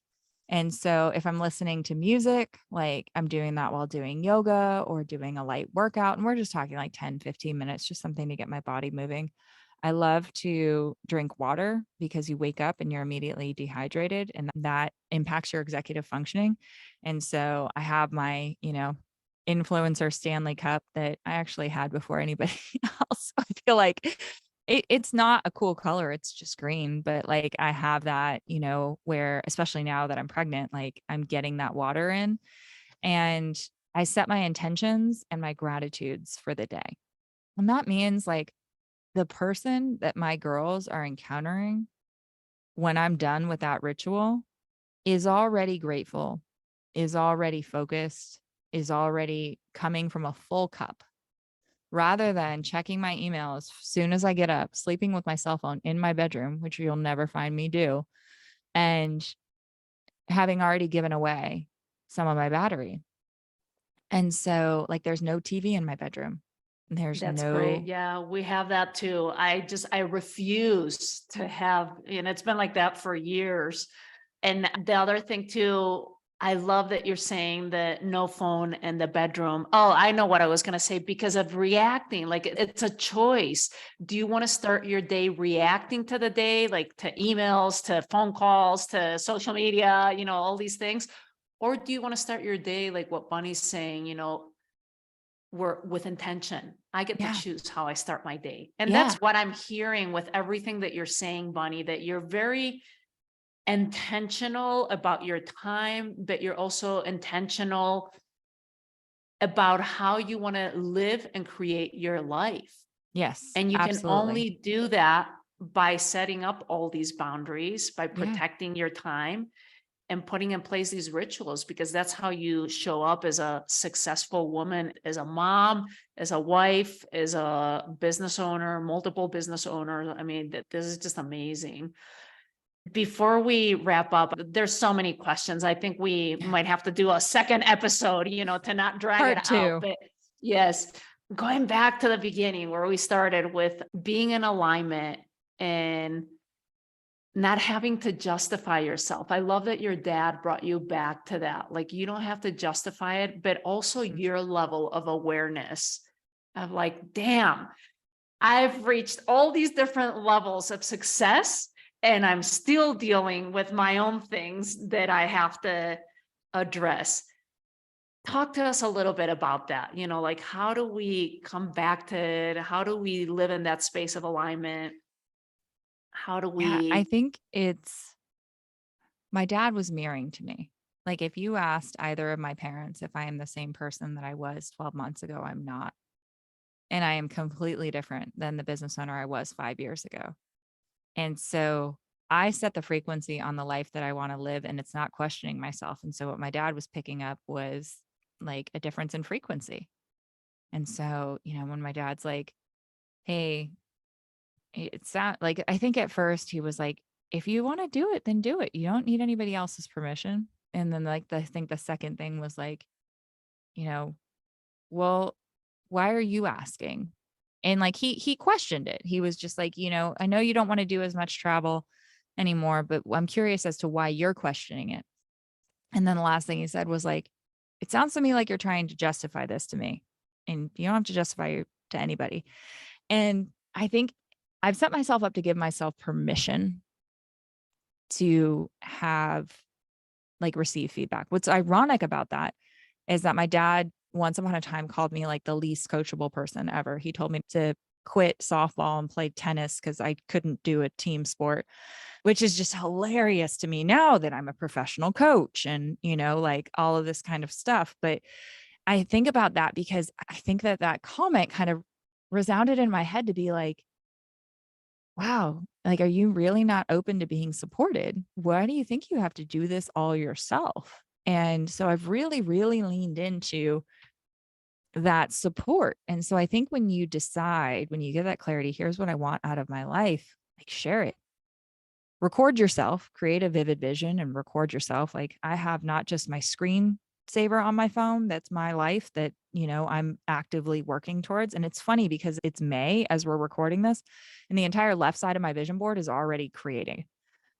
And so if I'm listening to music, like I'm doing that while doing yoga or doing a light workout, and we're just talking like 10, 15 minutes, just something to get my body moving. I love to drink water because you wake up and you're immediately dehydrated, and that impacts your executive functioning. And so I have my, influencer Stanley cup that I actually had before anybody else. I feel like it's not a cool color, it's just green, but like I have that, where especially now that I'm pregnant, like I'm getting that water in, and I set my intentions and my gratitudes for the day. And that means like the person that my girls are encountering when I'm done with that ritual is already grateful, is already focused, is already coming from a full cup, rather than checking my emails as soon as I get up, sleeping with my cell phone in my bedroom, which you'll never find me do, and having already given away some of my battery. And so, like, there's no TV in my bedroom. There's That's great. no, Yeah, we have that too. I refuse to have, and it's been like that for years. And the other thing too, I love that you're saying that no phone in the bedroom. Oh, I know what I was going to say, because of reacting. Like, it's a choice. Do you want to start your day reacting to the day, like to emails, to phone calls, to social media, all these things? Or do you want to start your day like what Bunny's saying, we're with intention. I get to yeah, choose how I start my day. And yeah, that's what I'm hearing with everything that you're saying, Bunny, that you're very intentional about your time, but you're also intentional about how you want to live and create your life. yes, And you can absolutely. only do that by setting up all these boundaries, by Yeah, protecting your time and putting in place these rituals, because that's how you show up as a successful woman, as a mom, as a wife, as a business owner, multiple business owners. I mean, this is just amazing. Before we wrap up, there's so many questions. I think we might have to do a second episode, to not drag it part out. two. But yes, going back to the beginning where we started with being in alignment and not having to justify yourself. I love that your dad brought you back to that. Like, you don't have to justify it, but also your level of awareness of like, damn, I've reached all these different levels of success and I'm still dealing with my own things that I have to address. Talk to us a little bit about that. Like, how do we come back to it? How do we live in that space of alignment? How do Yeah, I we think my dad was mirroring to me. Like if you asked either of my parents if I am the same person that I was 12 months ago, I'm not. And I am completely different than the business owner I was 5 years ago. And so I set the frequency on the life that I want to live, and it's not questioning myself. And so what my dad was picking up was like a difference in frequency. And so, when my dad's like, hey, it's that like, I think at first he was like, if you want to do it, then do it. You don't need anybody else's permission. And then I think the second thing was like, you know, well, why are you asking? And like he questioned it. He was just like, I know you don't want to do as much travel anymore, but I'm curious as to why you're questioning it. And then the last thing he said was like, it sounds to me like you're trying to justify this to me. And you don't have to justify it to anybody. And I think I've set myself up to give myself permission to have like receive feedback. What's ironic about that is that my dad once upon a time called me like the least coachable person ever. He told me to quit softball and play tennis because I couldn't do a team sport, which is just hilarious to me now that I'm a professional coach and, like all of this kind of stuff. But I think about that because I think that comment kind of resounded in my head to be like, wow, like, are you really not open to being supported? Why do you think you have to do this all yourself? And so I've really, really leaned into that support. And so I think when you decide, when you get that clarity, here's what I want out of my life, like share it. Record yourself, create a vivid vision and record yourself. Like I have not just my screen saver on my phone. That's my life that, I'm actively working towards. And it's funny because it's May as we're recording this and the entire left side of my vision board is already creating.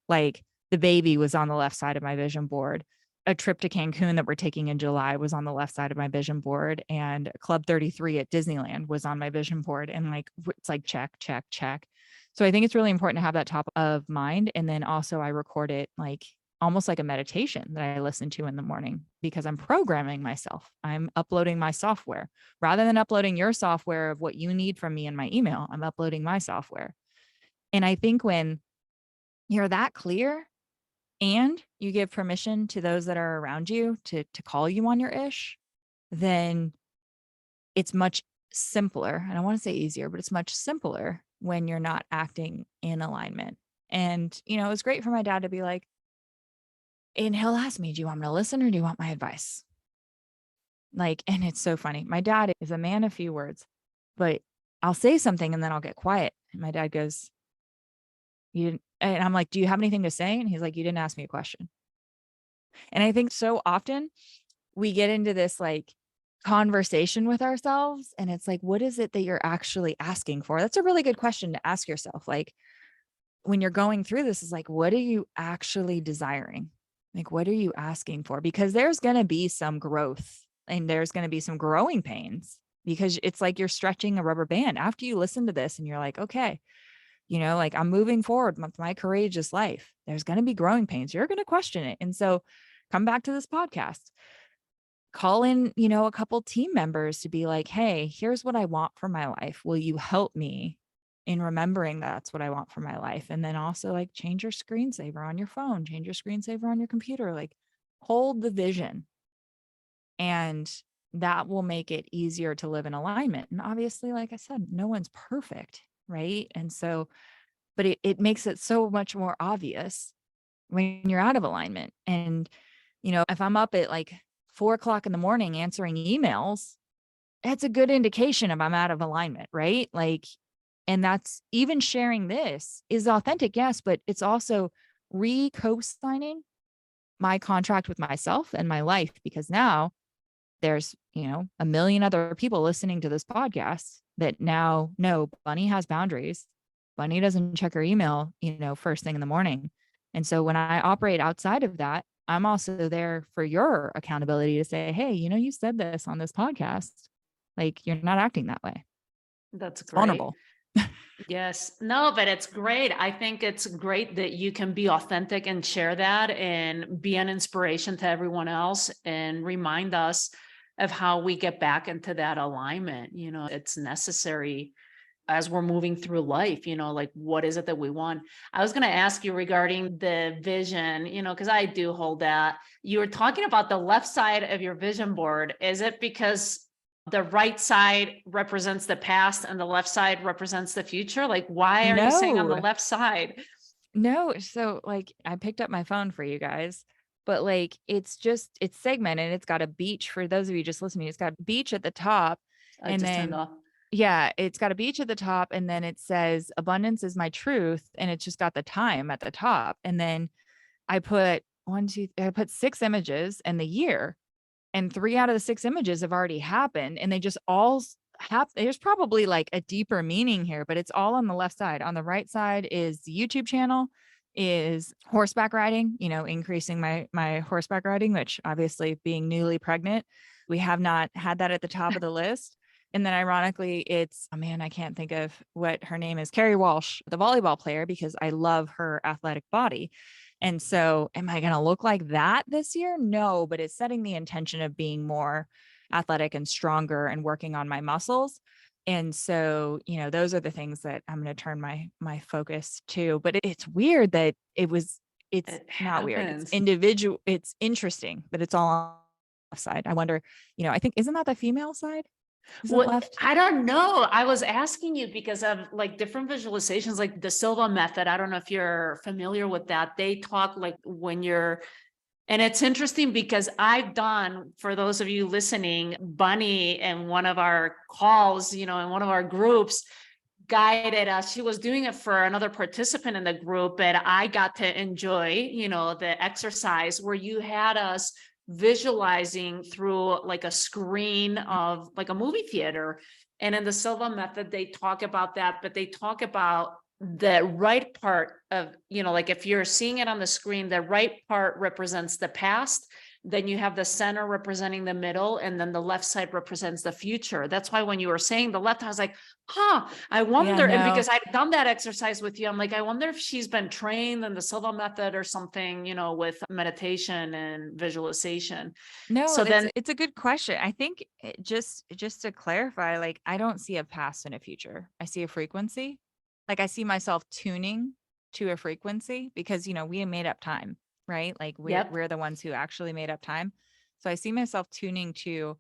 Like the baby was on the left side of my vision board. A trip to Cancun that we're taking in July was on the left side of my vision board. And Club 33 at Disneyland was on my vision board. And like, it's like, check, check, check. So I think it's really important to have that top of mind. And then also I record it like almost like a meditation that I listen to in the morning because I'm programming myself. I'm uploading my software rather than uploading your software of what you need from me in my email. I'm uploading my software. And I think when you're that clear and you give permission to those that are around you to call you on your ish, then it's much simpler. And I want to say easier, but it's much simpler when you're not acting in alignment. And, it was great for my dad to be like, and he'll ask me, do you want me to listen or do you want my advice? Like, and it's so funny. My dad is a man of few words, but I'll say something and then I'll get quiet. And my dad goes, you didn't, and I'm like, do you have anything to say? And he's like, you didn't ask me a question. And I think so often we get into this like conversation with ourselves and it's like, what is it that you're actually asking for? That's a really good question to ask yourself. Like when you're going through this is like, what are you actually desiring? Like, what are you asking for? Because there's going to be some growth and there's going to be some growing pains because it's like you're stretching a rubber band after you listen to this and you're like, okay, like I'm moving forward with my courageous life. There's going to be growing pains. You're going to question it. And so come back to this podcast, call in, a couple team members to be like, hey, here's what I want for my life. Will you help me in remembering that's what I want for my life? And then also like change your screensaver on your phone, change your screensaver on your computer, like hold the vision. And that will make it easier to live in alignment. And obviously, like I said, no one's perfect. Right. And so, but it makes it so much more obvious when you're out of alignment. And, if I'm up at like 4:00 in the morning answering emails, that's a good indication if I'm out of alignment, right? Like, and that's even sharing this is authentic, yes, but it's also co-signing my contract with myself and my life because now there's, a million other people listening to this podcast that now know Bunny has boundaries Bunny doesn't check her email, first thing in the morning. And so when I operate outside of that, I'm also there for your accountability to say, hey, you said this on this podcast. Like, you're not acting that way. That's It's great. vulnerable. Yes. No, but it's great. I think it's great that you can be authentic and share that and be an inspiration to everyone else and remind us of how we get back into that alignment. It's necessary as we're moving through life, like what is it that we want? I was going to ask you regarding the vision, because I do hold that. You were talking about the left side of your vision board. Is it because the right side represents the past and the left side represents the future? Like, why are you saying on the No, left side? no. So like I picked up my phone for you guys, but like it's segmented. It's got a beach for those of you just listening. It's got a beach at the top. I And just turned then off. yeah, it's got a beach at the top, and then it says abundance is my truth, and it's just got the time at the top. And then I put I put 6 images and the year, and 3 out of the 6 images have already happened, and they just all have, there's probably like a deeper meaning here, but it's all on the left side. On the right side is the YouTube channel, is horseback riding, increasing my horseback riding, which obviously being newly pregnant, we have not had that at the top of the list. And then ironically, it's, oh man, I can't think of what her name is, Carrie Walsh, the volleyball player, because I love her athletic body. And so am I going to look like that this year? No, but it's setting the intention of being more athletic and stronger and working on my muscles. And so, those are the things that I'm going to turn my focus to. But it's weird that it's It not weird. It's happens. individual. It's interesting that it's all on the left side. I wonder, I think, isn't that the female side? Isn't Well, left? I don't know. I was asking you because of like different visualizations, like the Silva method. I don't know if you're familiar with that. They talk like when you're, and it's interesting because I've done, for those of you listening, Bunny in one of our calls, in one of our groups, guided us. She was doing it for another participant in the group, and I got to enjoy, the exercise where you had us visualizing through like a screen of like a movie theater. And in the Silva method, they talk about that, but they talk about the right part of, like if you're seeing it on the screen, the right part represents the past. Then you have the center representing the middle, and then the left side represents the future. That's why when you were saying the left, I was like, I Yeah, wonder. And no, because I've done that exercise with you, I'm like, I wonder if she's been trained in the Silva method or something, with meditation and visualization. no, So then, it's a good question. I think just to clarify, like I don't see a past and a future. I see a frequency. Like I see myself tuning to a frequency because we made up time, right? Like yep, we're the ones who actually made up time. So I see myself tuning to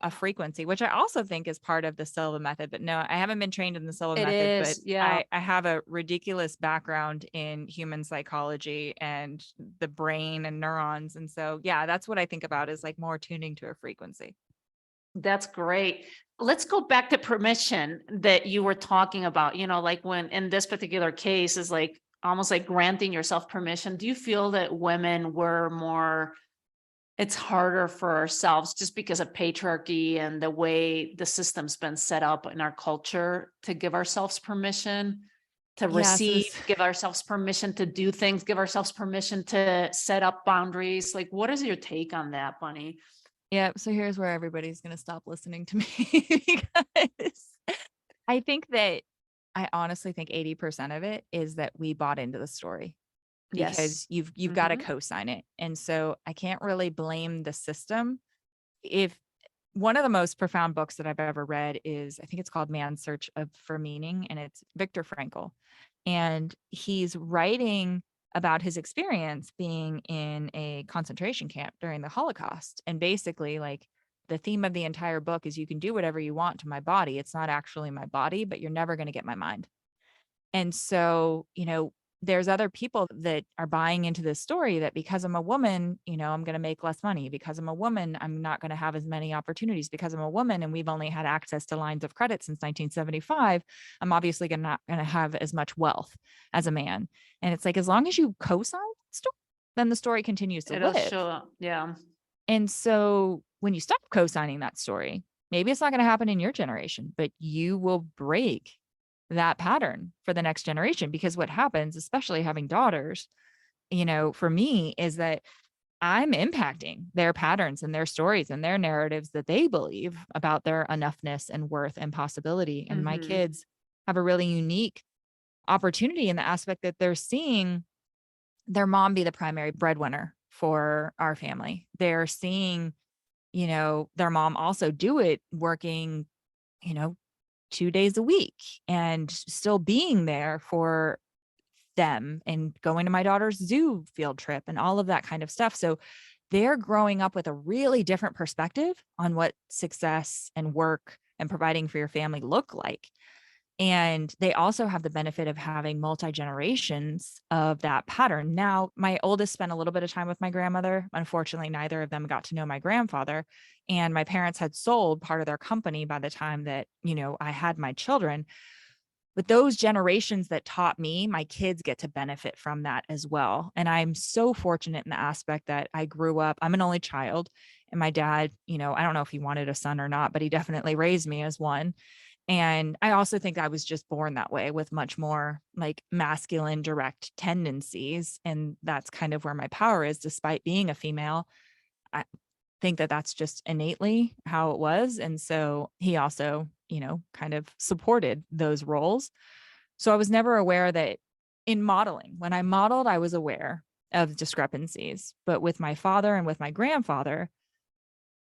a frequency, which I also think is part of the Silva method. But no, I haven't been trained in the Silva it method, but is. Yeah. I have a ridiculous background in human psychology and the brain and neurons. And so, yeah, that's what I think about is like more tuning to a frequency. That's great. Let's go back to permission that you were talking about, like when in this particular case is like almost like granting yourself permission. Do you feel that women were more, it's harder for ourselves just because of patriarchy and the way the system's been set up in our culture to give ourselves permission to Yeah. So receive, this, give ourselves permission to do things, give ourselves permission to set up boundaries? Like, what is your take on that, Bunny? yeah. So here's where everybody's going to stop listening to me because I think that I honestly think 80% of it is that we bought into the story because Yes. you've got to Mhm. co-sign it. And so I can't really blame the system. If one of the most profound books that I've ever read is, I think it's called Man's Search for Meaning, and it's Viktor Frankl. And he's writing about his experience being in a concentration camp during the Holocaust. And basically, like, the theme of the entire book is you can do whatever you want to my body. It's not actually my body, but you're never going to get my mind. And so, there's other people that are buying into this story that because I'm a woman, I'm going to make less money. Because I'm a woman, I'm not going to have as many opportunities. Because I'm a woman and we've only had access to lines of credit since 1975, I'm obviously not going to have as much wealth as a man. And it's like, as long as you co-sign the story, then the story continues to It'll live. show up. Yeah. And so when you stop co-signing that story, maybe it's not going to happen in your generation, but you will break that pattern for the next generation. Because what happens, especially having daughters, for me, is that I'm impacting their patterns and their stories and their narratives that they believe about their enoughness and worth and possibility. And my Mm-hmm. kids have a really unique opportunity in the aspect that they're seeing their mom be the primary breadwinner for our family. They're seeing, their mom also do it working, you know, 2 days a week and still being there for them and going to my daughter's zoo field trip and all of that kind of stuff. So they're growing up with a really different perspective on what success and work and providing for your family look like. And they also have the benefit of having multi-generations of that pattern. Now, my oldest spent a little bit of time with my grandmother. Unfortunately, neither of them got to know my grandfather. And my parents had sold part of their company by the time that, I had my children. But those generations that taught me, my kids get to benefit from that as well. And I'm so fortunate in the aspect that I grew up, I'm an only child. And my dad, I don't know if he wanted a son or not, but he definitely raised me as one. And I also think I was just born that way with much more like masculine, direct tendencies. And that's kind of where my power is, despite being a female. I think that that's just innately how it was. And so he also, kind of supported those roles. So I was never aware that in modeling, when I modeled, I was aware of discrepancies. But with my father and with my grandfather,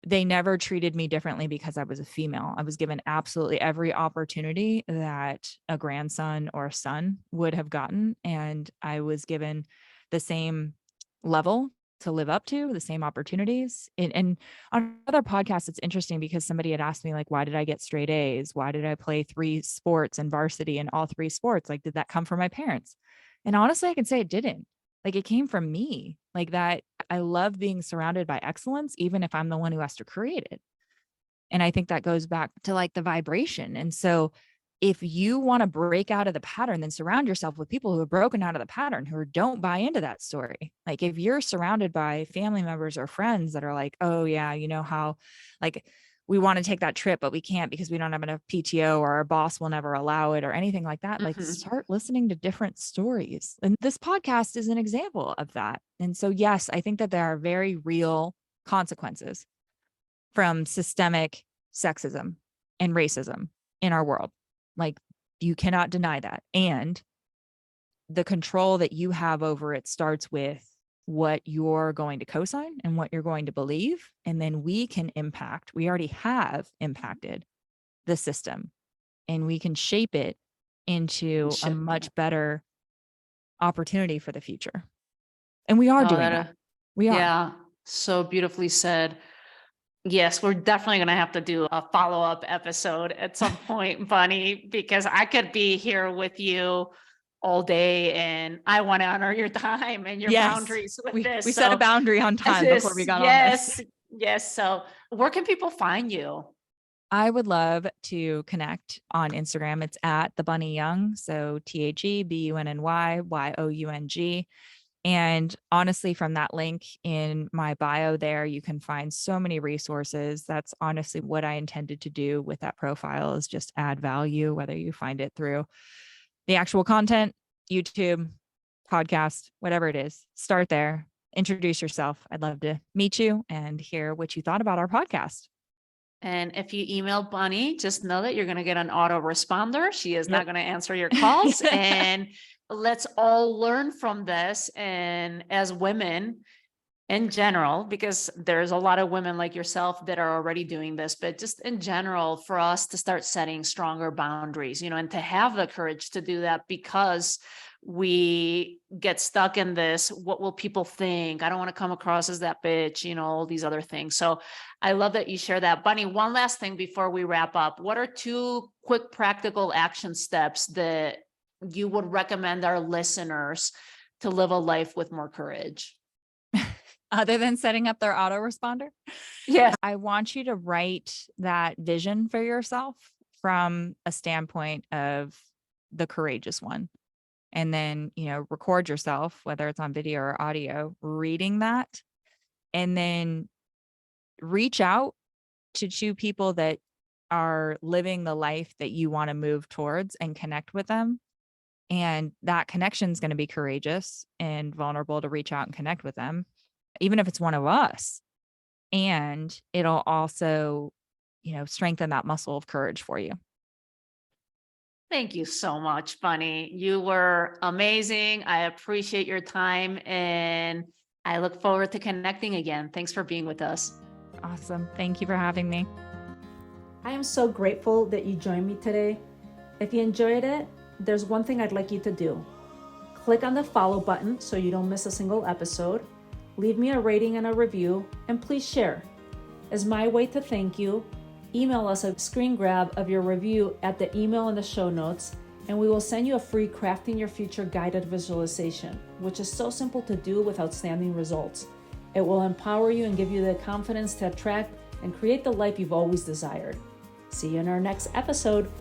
they never treated me differently because I was a female. I was given absolutely every opportunity that a grandson or a son would have gotten. And I was given the same level to live up to, the same opportunities. And on other podcasts, it's interesting because somebody had asked me, like, why did I get straight A's? Why did I play 3 sports and varsity in all 3 sports? Like, did that come from my parents? And honestly, I can say it didn't. Like, it came from me, like that. I love being surrounded by excellence, even if I'm the one who has to create it. And I think that goes back to like the vibration. And so if you want to break out of the pattern, then surround yourself with people who have broken out of the pattern, who don't buy into that story. Like if you're surrounded by family members or friends that are like, oh yeah, you know how like we want to take that trip, but we can't because we don't have enough PTO or our boss will never allow it or anything like that. Like Mm-hmm. start listening to different stories. And this podcast is an example of that. And so, yes, I think that there are very real consequences from systemic sexism and racism in our world. Like you cannot deny that. And the control that you have over it starts with what you're going to co-sign and what you're going to believe. And then we can impact, we already have impacted the system and we can shape it into a much better opportunity for the future. And we are Oh, doing that. We are. yeah, so beautifully said. Yes, we're definitely going to have to do a follow-up episode at some point, Bunny, because I could be here with you all day and I want to honor your time and your Yes. boundaries with We this. set a So boundary on time before we got on yes, this. yes. So where can people find you? I would love to connect on Instagram. It's at the Bunny Young. So TheBunnyYoung. And honestly, from that link in my bio there, you can find so many resources. That's honestly what I intended to do with that profile, is just add value, whether you find it through the actual content, YouTube, podcast, whatever it is. Start there, introduce yourself. I'd love to meet you and hear what you thought about our podcast. And if you email Bunny, just know that you're going to get an autoresponder. She is not Yep. going to answer your calls. And let's all learn from this. And as women in general, because there's a lot of women like yourself that are already doing this, but just in general, for us to start setting stronger boundaries, and to have the courage to do that, because we get stuck in this, what will people think? I don't want to come across as that bitch, all these other things. So I love that you share that. Bunny, one last thing before we wrap up. What are 2 quick practical action steps that you would recommend our listeners to live a life with more courage? Other than setting up their autoresponder? Yes. I want you to write that vision for yourself from a standpoint of the courageous one. And then, record yourself, whether it's on video or audio, reading that. And then reach out to 2 people that are living the life that you want to move towards and connect with them. And that connection is going to be courageous and vulnerable to reach out and connect with them, even if it's one of us. And it'll also, strengthen that muscle of courage for you. Thank you so much, Bunny. You were amazing. I appreciate your time and I look forward to connecting again. Thanks for being with us. Awesome. Thank you for having me. I am so grateful that you joined me today. If you enjoyed it, there's one thing I'd like you to do. Click on the follow button so you don't miss a single episode. Leave me a rating and a review, and please share. As my way to thank you, email us a screen grab of your review at the email in the show notes, and we will send you a free Crafting Your Future guided visualization, which is so simple to do with outstanding results. It will empower you and give you the confidence to attract and create the life you've always desired. See you in our next episode.